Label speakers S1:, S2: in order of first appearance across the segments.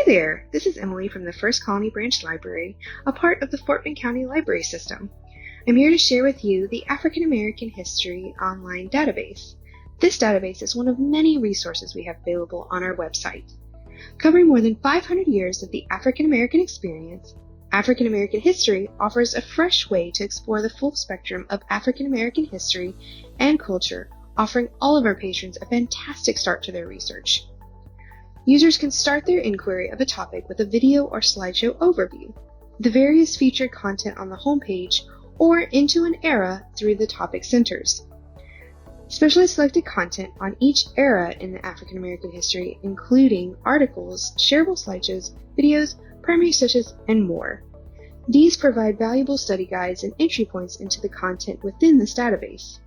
S1: Hi there, this is Emily from the First Colony Branch Library, a part of the Fort Bend County Library System. I'm here to share with you the African American History online database. This database is one of many resources we have available on our website. Covering more than 500 years of the African American experience, African American History offers a fresh way to explore the full spectrum of African American history and culture, offering all of our patrons a fantastic start to their research. Users can start their inquiry of a topic with a video or slideshow overview, the various featured content on the homepage, or into an era through the topic centers. Specially selected content on each era in the African American history, including articles, shareable slideshows, videos, primary sources, and more. These provide valuable study guides and entry points into the content within this database.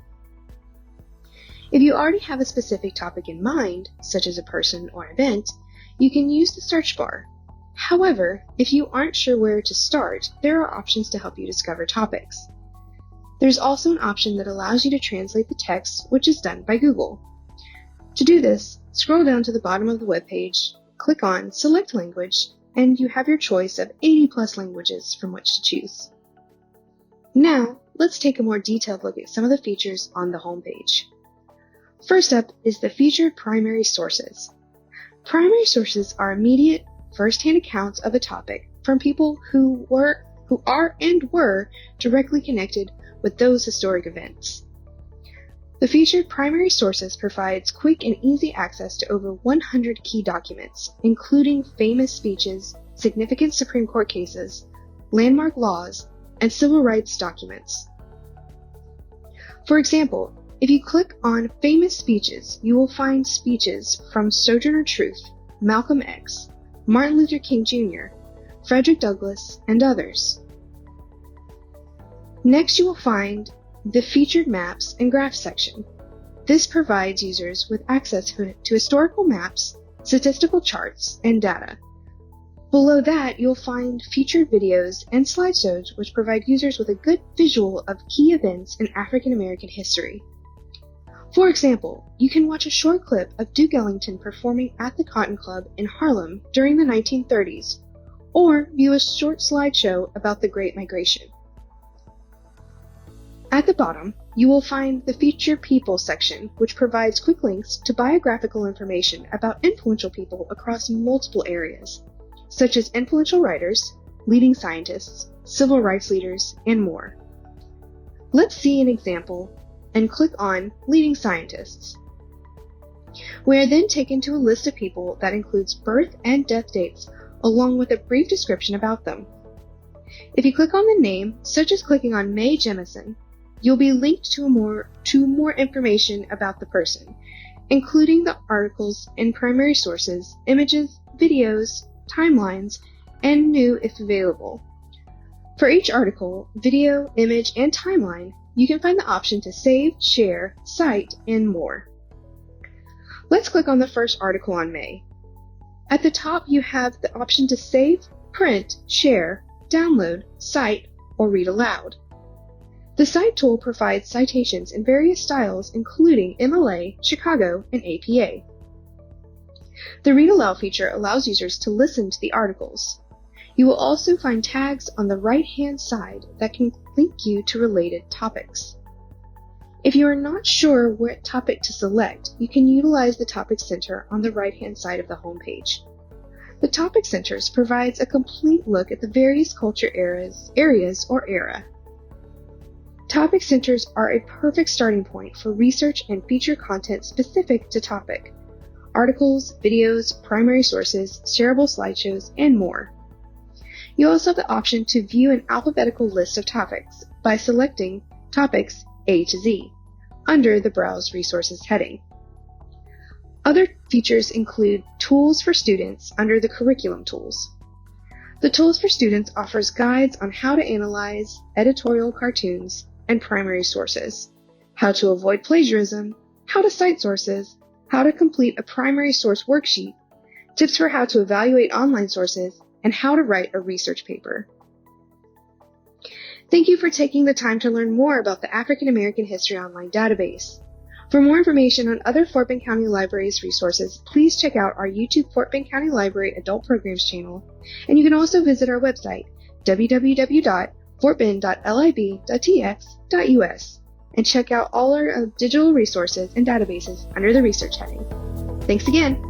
S1: If you already have a specific topic in mind, such as a person or event, you can use the search bar. However, if you aren't sure where to start, there are options to help you discover topics. There's also an option that allows you to translate the text, which is done by Google. To do this, scroll down to the bottom of the web page, click on Select Language, and you have your choice of 80+ languages from which to choose. Now, let's take a more detailed look at some of the features on the homepage. First up is the featured primary sources. Primary sources are immediate, first-hand accounts of a topic from people who are and were directly connected with those historic events. The featured primary sources provides quick and easy access to over 100 key documents, including famous speeches, significant Supreme Court cases, landmark laws, and civil rights documents. For example, if you click on Famous Speeches, you will find speeches from Sojourner Truth, Malcolm X, Martin Luther King Jr., Frederick Douglass, and others. Next, you will find the Featured Maps and Graphs section. This provides users with access to historical maps, statistical charts, and data. Below that, you'll find featured videos and slideshows which provide users with a good visual of key events in African American history. For example, you can watch a short clip of Duke Ellington performing at the Cotton Club in Harlem during the 1930s, or view a short slideshow about the Great Migration. At the bottom, you will find the Feature People section, which provides quick links to biographical information about influential people across multiple areas, such as influential writers, leading scientists, civil rights leaders, and more. Let's see an example and click on Leading Scientists. We are then taken to a list of people that includes birth and death dates, along with a brief description about them. If you click on the name, such as clicking on Mae Jemison, you'll be linked to more information about the person, including the articles and primary sources, images, videos, timelines, and new if available. For each article, video, image, and timeline, you can find the option to save, share, cite, and more. Let's click on the first article on May. At the top, you have the option to save, print, share, download, cite, or read aloud. The Cite tool provides citations in various styles, including MLA, Chicago, and APA. The Read Aloud feature allows users to listen to the articles. You will also find tags on the right-hand side that can link you to related topics. If you are not sure what topic to select, you can utilize the Topic Center on the right-hand side of the homepage. The Topic Centers provides a complete look at the various culture areas or era. Topic Centers are a perfect starting point for research and feature content specific to topic. Articles, videos, primary sources, shareable slideshows, and more. You also have the option to view an alphabetical list of topics by selecting Topics A to Z under the Browse Resources heading. Other features include Tools for Students under the Curriculum Tools. The Tools for Students offers guides on how to analyze editorial cartoons and primary sources, how to avoid plagiarism, how to cite sources, how to complete a primary source worksheet, tips for how to evaluate online sources, and how to write a research paper. Thank you for taking the time to learn more about the African American History Online database. For more information on other Fort Bend County Library's resources, please check out our YouTube Fort Bend County Library Adult Programs channel, and you can also visit our website, www.fortbend.lib.tx.us, and check out all our digital resources and databases under the research heading. Thanks again!